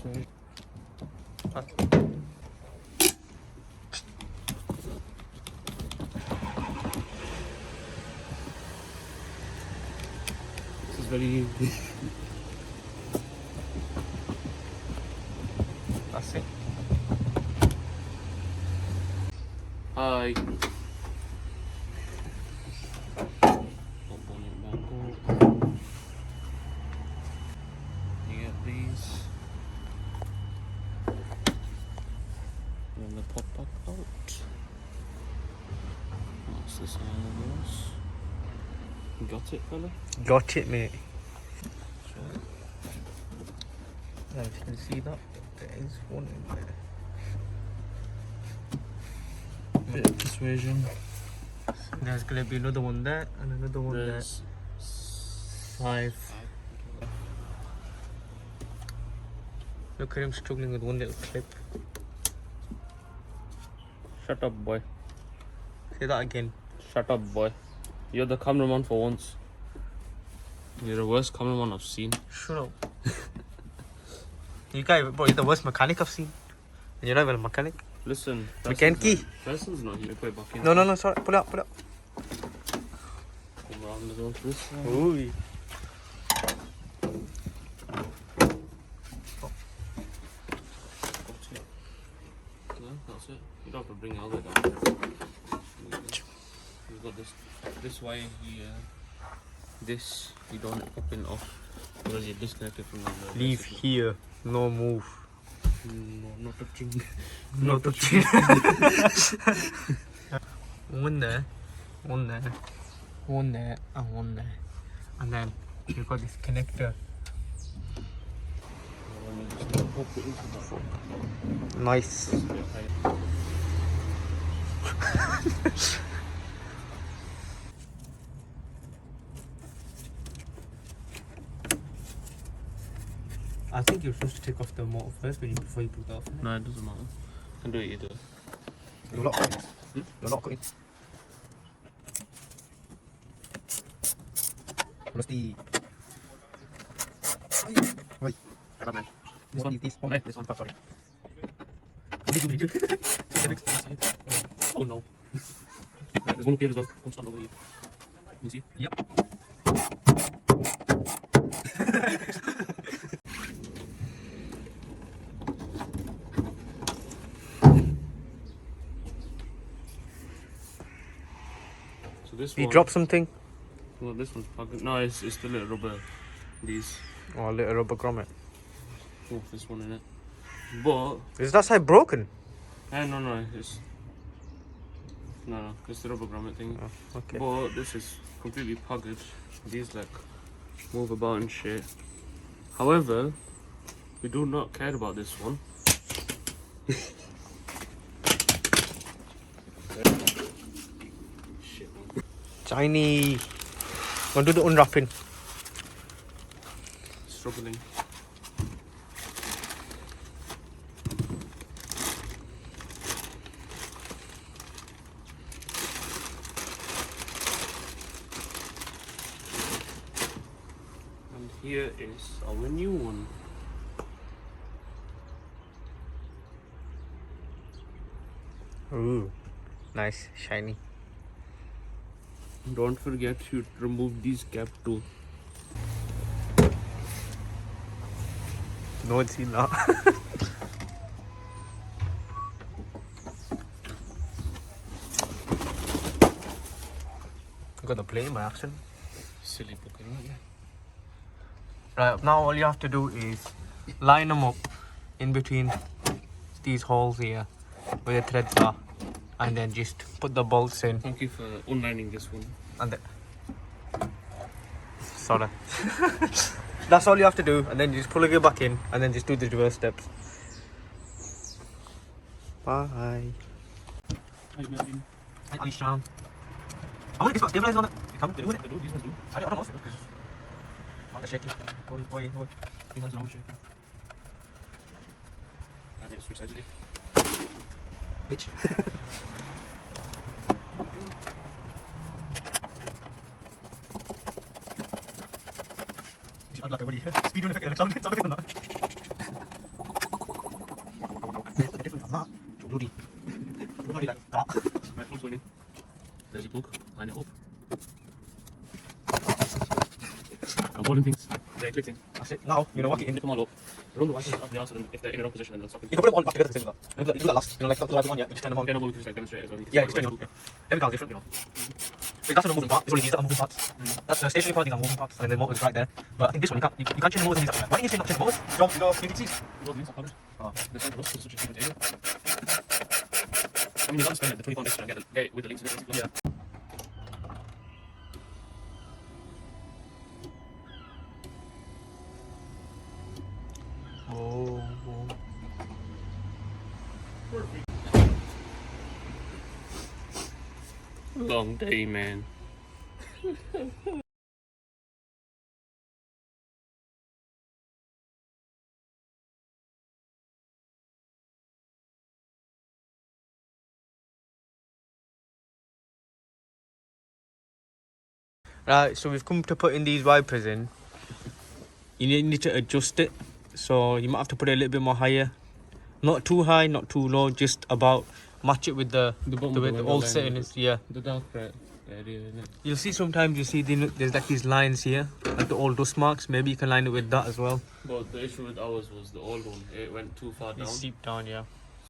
way. This is very easy. That's it. Hi. You get these. And they pop back out. That's the side of those. Got it, fella? Got it, mate. Sure. As you can see that, there is one in there. Bit of persuasion. There's gonna be another one there and another one There's there. 5. Look at him struggling with one little clip. Shut up, boy. Say that again. Shut up, boy. You're the cameraman for once. You're the worst cameraman I've seen. Shut up. You guys, bro, you're the worst mechanic I've seen. And you're not even a mechanic. Listen. Mechanic. Person's not here. Put it back in. No, sorry. Pull it up. Come around as well to this side. Ooh. No, that's it. You don't have to bring it all the way down. You've got this wire here. This, you don't open off because you're disconnected from the Leave here. No move. No, not touching. No touching. One there, and one there. And then you've got this connector. Nice. I think you're supposed to take off the motor first before you put that off. No, it doesn't matter. Can do it either. You're not cutting. You're not cutting. Rusty. Wait. This one is this one. This one, sorry. Oh no. There's one up here as well. Don't stand over here. You see? Yep. So this You one. drop something? Well, this one's plugged. No, it's the little rubber. These. Oh, a little rubber grommet. Oh, this one in it. But. Is that side broken? No, it's. No, it's the rubber grommet thing. Oh, okay. But this is completely plugged. These like move about and shit. However, we do not care about this one. Shit, man. Shiny. Go do the unwrapping. Struggling. And here is our new one. Ooh, nice, shiny. Don't forget to remove these cap too. No one's seen that. Got the plane by accident. Silly booking, isn't it? Right, now all you have to do is line them up in between these holes here where the threads are, and then just put the bolts in. Thank you for unlining this one. And then, sorry. That's all you have to do, and then you just pull it back in, and then just do the reverse steps. Bye. Hi, Melvin. Hi, Alishan. I want to get stabilizer on it. Come, do it. These ones do. I don't know. I'm shaking. Boy. These ones are shaking. I need to switch sides again. Bitch. Speed effect. bloody. Bloody like that. Right, plug's going in. There's your plug. Line it up. Important things. They're clicking. That's it. Now, you know what? You Come all up. Run the wires up the outside, and if they're in a wrong position, then they'll stop it. can put them all back together at the same time. You do that last. You know, like the one, yeah. You just turn them on. Okay, no, but we can just like demonstrate as well. Yeah, just turn them on. Every car's different, you know. So that's not a moving part. It's only these that are moving parts. That's the stationary part. These are moving parts, and then the motor's right there. But I think this one you can't change the motors in these. Why didn't you say not change the motors? You know, you can see. Those links are covered. They're trying to rust, it's such a cheap material. I mean, you got to spend like the £20 extra and get it with the links in it. Yeah. Oh. Long day, man. Right, so we've come to put in these wipers in. You need to adjust it, so you might have to put it a little bit more higher. Not too high, not too low, just about match it with the way the old setting is. Yeah. The dark red area, isn't it? You'll see sometimes there's like these lines here, like the old dust marks. Maybe you can line it with that as well. But the issue with ours was the old one. It went too far down. It's deep down, yeah.